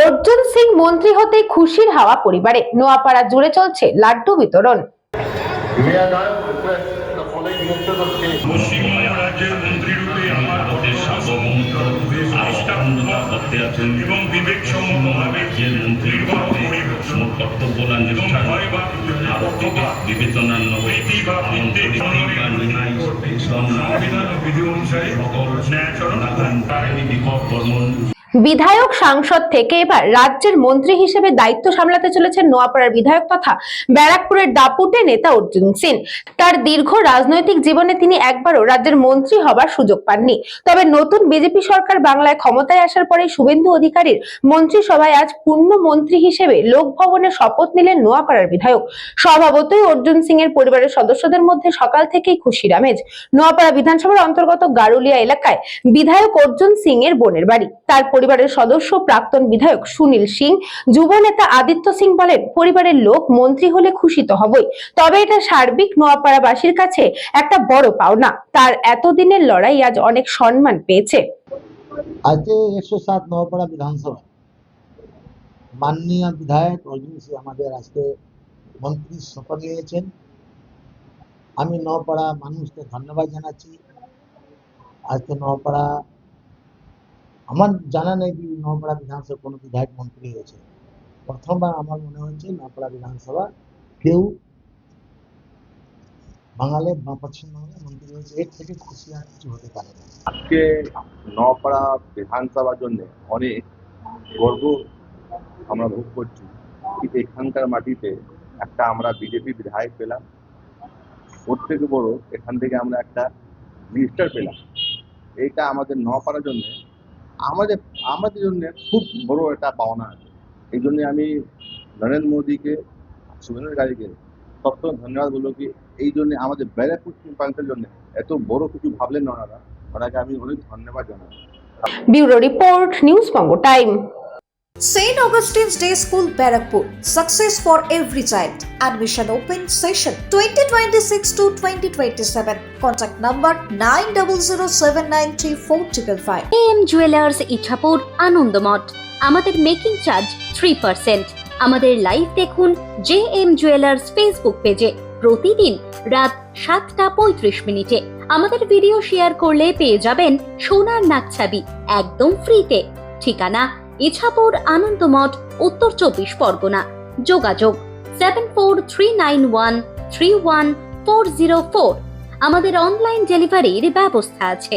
অর্জুন সিং মন্ত্রী হতে খুশির হাওয়া পরিবারে, নোয়াপাড়া জুড়ে চলছে লাড্ডু বিতরণ। পশ্চিমবঙ্গ রাজ্যের মন্ত্রীরূপে আমার সার্বভৌমত্ব এবং বিবেক সম্মতভাবে নির্বাহ করিব। কর্তব্য নিষ্ঠা বিবেচনার সংবিধান ও বিধি অনুসারে বিধায়ক সাংসদ থেকে এবার রাজ্যের মন্ত্রী হিসেবে দায়িত্ব সামলাতে চলেছেন নোয়াপাড়ার বিধায়ক তথা ব্যারাকপুরের দাপুটে নেতা অর্জুন সিং। তার দীর্ঘ রাজনৈতিক জীবনে তিনি একবারও রাজ্যের মন্ত্রী হবার সুযোগ পাননি। তবে নতুন বিজেপি সরকার বাংলায় ক্ষমতায় আসার পরে শুভেন্দু অধিকারীর মন্ত্রিসভায় আজ পূর্ণ মন্ত্রী হিসেবে লোকভবনে শপথ নিলেন নোয়াপাড়ার বিধায়ক। স্বভাবতই অর্জুন সিং এর পরিবারের সদস্যদের মধ্যে সকাল থেকেই খুশির আমেজ। নোয়াপাড়া বিধানসভার অন্তর্গত গারুলিয়া এলাকায় বিধায়ক অর্জুন সিং এর বোনের বাড়ি। তার পরিবারের সদস্য প্রাক্তন বিধায়ক সুনীল সিং, যুব নেতা আদিত্য সিং বলেন, পরিবারের লোক মন্ত্রী হলে খুশি তো হবই, তবে এটা সার্বিক নোয়াপাড়াবাসীর কাছে একটা বড় পাওনা। তার এতদিনের লড়াই আজ অনেক সম্মান পেয়েছে। আজকে 107 নোয়াপাড়া বিধানসভা মাননীয় বিধায়ক অর্জুন সিং আমাদের আজকে মন্ত্রী শপথ নিয়েছেন। আমি নোয়াপাড়া মানুষকে ধন্যবাদ জানাচ্ছি। আজকে নোয়াপাড়া আমার জানা নেই যে নোয়াপাড়া বিধানসভা কোনো বিধায়ক মন্ত্রী হয়েছে। প্রথমবার আমার মনে হচ্ছে নোয়াপাড়া বিধানসভা কেউ বাঙালির বা পশ্চিমবঙ্গের মন্ত্রী হয়েছে। এর থেকে খুশি আর কিছু হতে পারে না। আজকে নোয়াপাড়া বিধানসভার জন্য অনেক গর্ব আমরা ভোগ করছি। এখানকার মাটিতে একটা আমরা বিজেপি বিধায়ক পেলাম, ওর থেকে বড় এখান থেকে আমরা একটা মিনিস্টার পেলাম। এইটা আমাদের নোয়াপাড়ার জন্য আমাদের জন্য খুব বড় একটা পাওনা আছে। এই জন্য আমি নরেন্দ্র মোদীকে, শুভেন্দু অধিকারীকে সবসময় ধন্যবাদ বলবো কি এই জন্য আমাদের ব্যারাকপুর প্রান্তের জন্য এত বড় কিছু ভাবলেন ওনারা, ওনাকে আমি অনেক ধন্যবাদ জানাই। Bureau report, news Banga time. St. Augustine's Day School, Barakpur. Success for every child. Admission open session 2026 to 2027. Contact number 9007934555. AM Jewelers Ichhapur Anandamath. আমাদের মেকিং চার্জ 3%। আমাদের লাইভ দেখুন JM Jewelers ফেসবুক পেজে প্রতিদিন রাত 7:35 আমাদের ভিডিও শেয়ার করলে পেয়ে যাবেন সোনার নাকছাবি একদম ফ্রিতে। ঠিকানা ইছাপুর আনন্দমঠ, উত্তর 24 পরগনা। যোগাযোগ 7439131404। আমাদের অনলাইন ডেলিভারির ব্যবস্থা আছে।